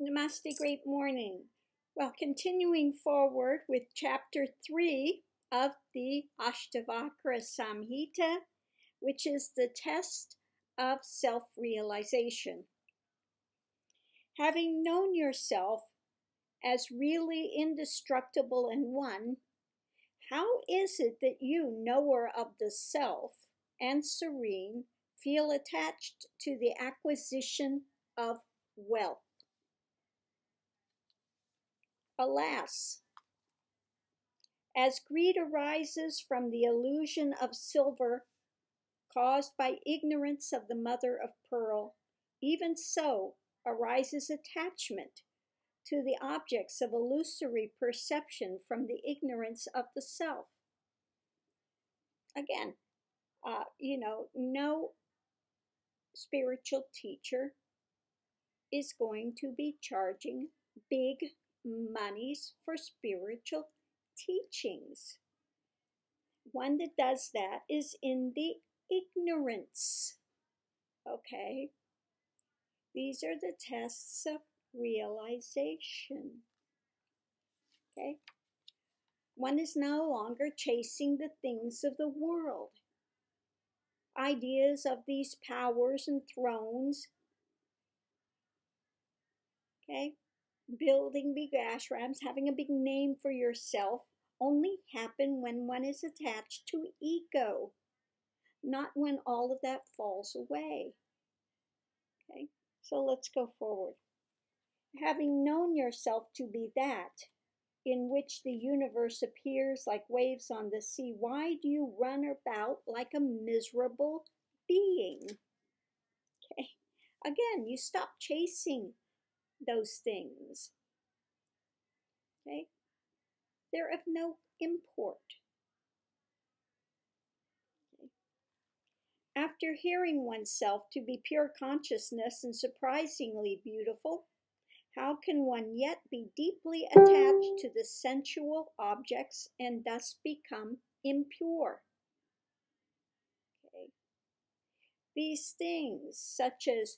Namaste, great morning. Well, continuing forward with chapter 3 of the Astavakra Samhita, which is the test of self-realization. Having known yourself as really indestructible and one, how is it that you, knower of the self and serene, feel attached to the acquisition of wealth? Alas, as greed arises from the illusion of silver caused by ignorance of the mother of pearl, even so arises attachment to the objects of illusory perception from the ignorance of the self. Again, no spiritual teacher is going to be charging big monies for spiritual teachings. One that does that is in the ignorance. Okay? These are the tests of realization. Okay? One is no longer chasing the things of the world. Ideas of these powers and thrones. Okay? Building big ashrams, having a big name for yourself, only happen when one is attached to ego, not when all of that falls away. Okay, so let's go forward. Having known yourself to be that, in which the universe appears like waves on the sea, why do you run about like a miserable being? Okay, again, you stop chasing those things. Okay, they're of no import. Okay. After hearing oneself to be pure consciousness and surprisingly beautiful, how can one yet be deeply attached to the sensual objects and thus become impure? Okay. These things, such as,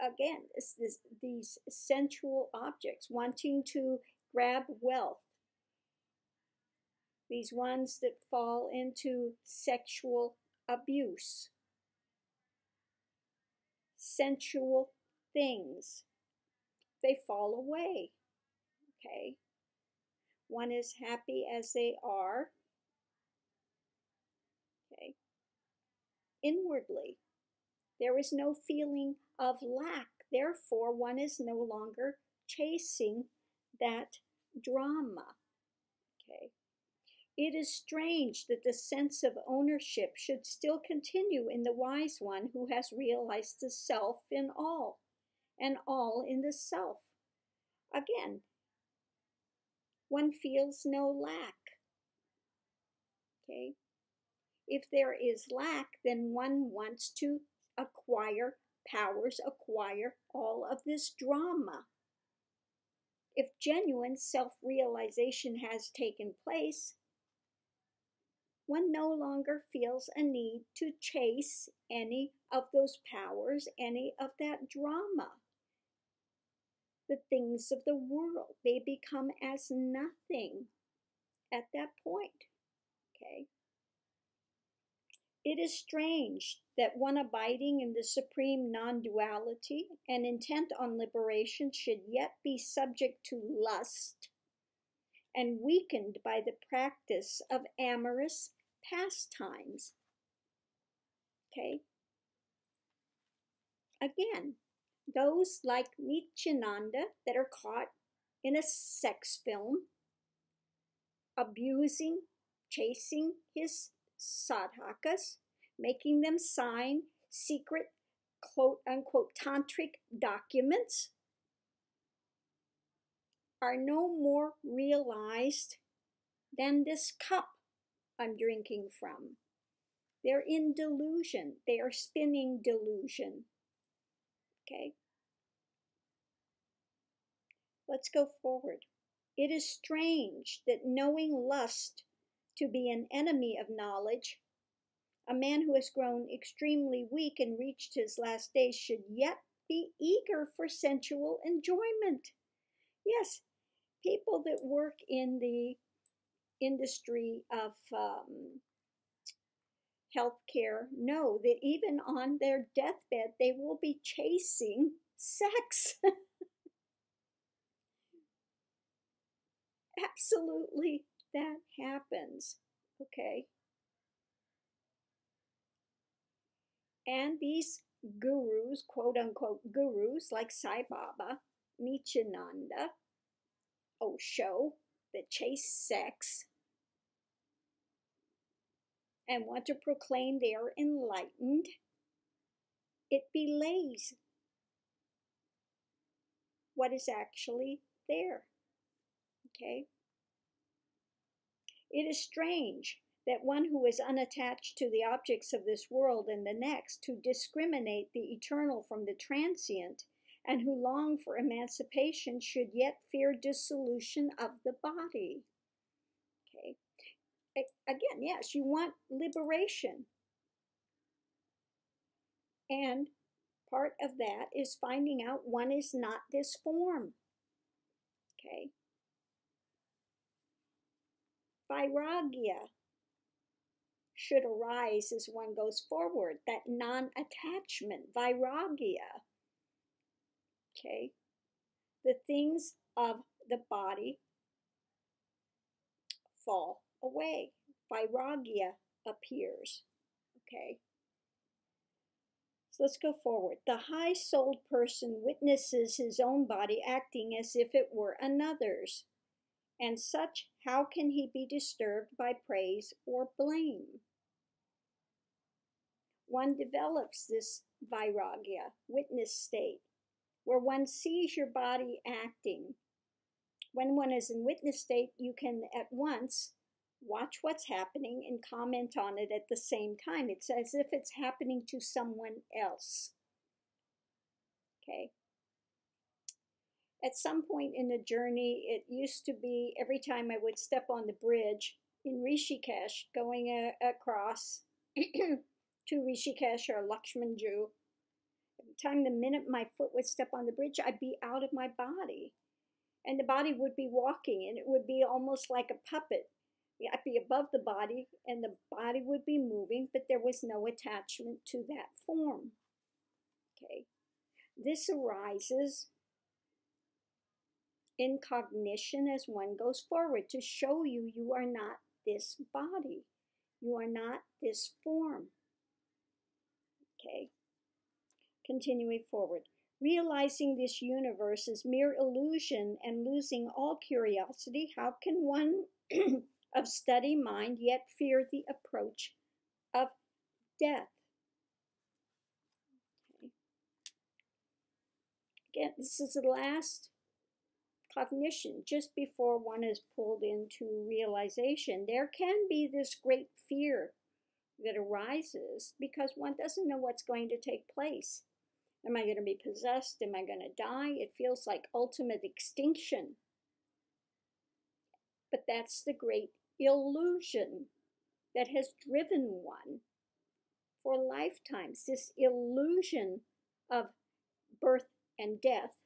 again, these sensual objects, wanting to grab wealth, these ones that fall into sexual abuse, sensual things, they fall away. Okay, one is happy as they are. Okay, inwardly, there is no feeling of lack. Therefore, one is no longer chasing that drama. Okay, it is strange that the sense of ownership should still continue in the wise one who has realized the self in all, and all in the self. Again, one feels no lack. Okay? If there is lack, then one wants to acquire powers, acquire all of this drama. If genuine self-realization has taken place, one no longer feels a need to chase any of those powers, any of that drama. The things of the world, they become as nothing at that point. Okay? It is strange that one abiding in the supreme non-duality and intent on liberation should yet be subject to lust and weakened by the practice of amorous pastimes. Okay? Again, those like Nityananda that are caught in a sex film, abusing, chasing his sadhakas, making them sign secret, quote-unquote, tantric documents, are no more realized than this cup I'm drinking from. They're in delusion. They are spinning delusion. Okay? Let's go forward. It is strange that knowing lust to be an enemy of knowledge, a man who has grown extremely weak and reached his last days should yet be eager for sensual enjoyment. Yes, people that work in the industry of healthcare know that even on their deathbed, they will be chasing sex. Absolutely, that happens. Okay. And these gurus, quote unquote gurus, like Sai Baba, Nityananda, Osho, that chase sex and want to proclaim they are enlightened, it belays what is actually there. Okay? It is strange that one who is unattached to the objects of this world and the next, to discriminate the eternal from the transient, and who long for emancipation, should yet fear dissolution of the body. Okay? Again, yes, you want liberation. And part of that is finding out one is not this form. Okay? Vairagya should arise as one goes forward, that non-attachment, vairagya. Okay? The things of the body fall away. Vairagya appears. Okay? So let's go forward. The high-souled person witnesses his own body acting as if it were another's. And such, how can he be disturbed by praise or blame? One develops this vairagya, witness state, where one sees your body acting. When one is in witness state, you can at once watch what's happening and comment on it at the same time. It's as if it's happening to someone else. Okay. At some point in the journey, it used to be every time I would step on the bridge in Rishikesh, going across to Rishikesh or Lakshmanju, every time the minute my foot would step on the bridge, I'd be out of my body. And the body would be walking, and it would be almost like a puppet. I'd be above the body, and the body would be moving, but there was no attachment to that form. Okay. This arises in cognition as one goes forward to show you you are not this body. You are not this form. Okay. Continuing forward. Realizing this universe is mere illusion and losing all curiosity, how can one of steady mind yet fear the approach of death? Okay. Again, this is the last cognition, just before one is pulled into realization. There can be this great fear that arises because one doesn't know what's going to take place. Am I going to be possessed? Am I going to die? It feels like ultimate extinction. But that's the great illusion that has driven one for lifetimes. This illusion of birth and death.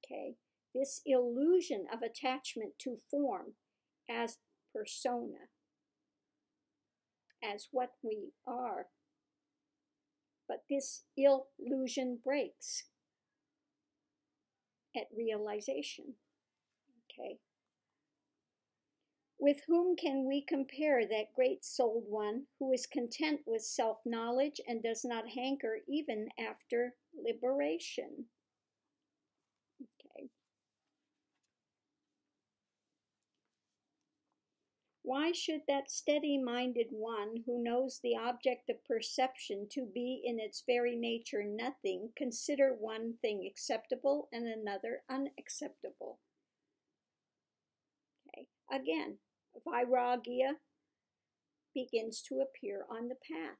Okay. This illusion of attachment to form as persona, as what we are. But this illusion breaks at realization. Okay. With whom can we compare that great souled one who is content with self-knowledge and does not hanker even after liberation? Okay. Why should that steady-minded one who knows the object of perception to be in its very nature nothing consider one thing acceptable and another unacceptable? Okay. Again, vairagya begins to appear on the path.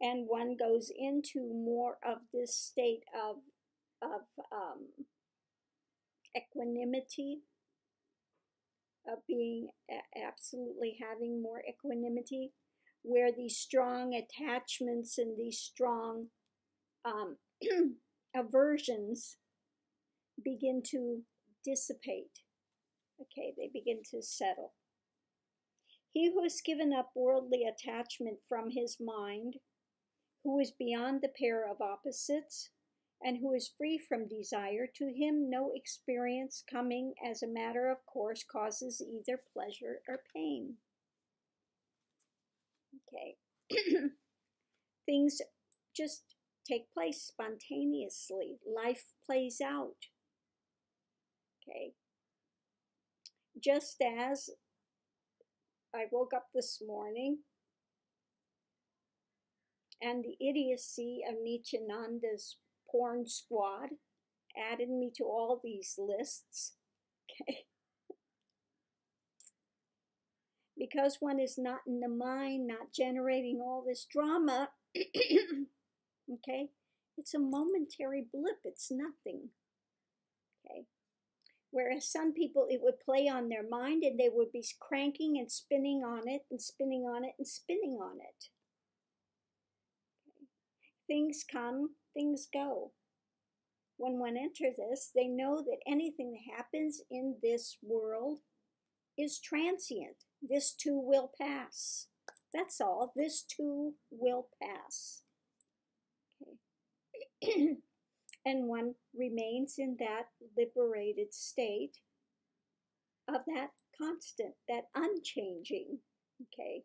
And one goes into more of this state of equanimity, of being absolutely having more equanimity. where these strong attachments and these strong aversions begin to dissipate. Okay, they begin to settle. He who has given up worldly attachment from his mind, who is beyond the pair of opposites, and who is free from desire, to him no experience coming as a matter of course causes either pleasure or pain. Okay. Things just take place spontaneously. Life plays out. Okay. Just as I woke up this morning and the idiocy of Nityananda's porn squad added me to all these lists. Okay. Because one is not in the mind, not generating all this drama, okay, it's a momentary blip, it's nothing. Okay. Whereas some people, it would play on their mind and they would be cranking and spinning on it and spinning on it and spinning on it. Okay. Things come, things go. When one enters this, they know that anything that happens in this world is transient. This too will pass. That's all. This too will pass. Okay. And one remains in that liberated state of that constant, that unchanging. Okay.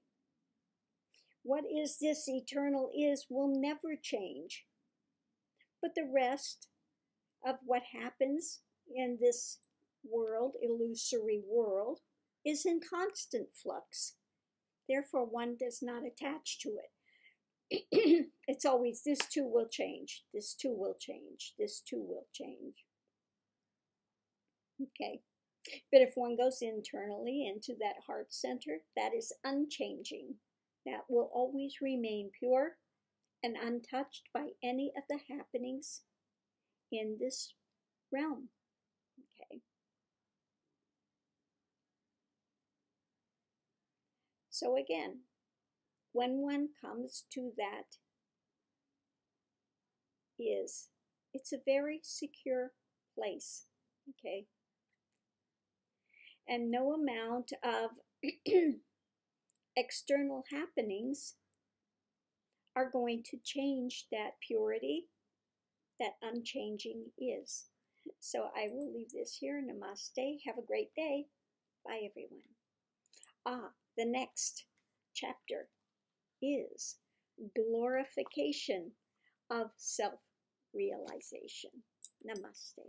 What is this eternal is will never change. But the rest of what happens in this world, illusory world, is in constant flux. Therefore, one does not attach to it. It's always, this too will change, this too will change, this too will change. Okay. But if one goes internally into that heart center, that is unchanging. That will always remain pure and untouched by any of the happenings in this realm. Okay. So again, when one comes to that it's a very secure place. Okay. And no amount of external happenings are going to change that purity, that unchanging is. So I will leave this here. Namaste. Have a great day. Bye, everyone. The next chapter is glorification of self-realization. Namaste.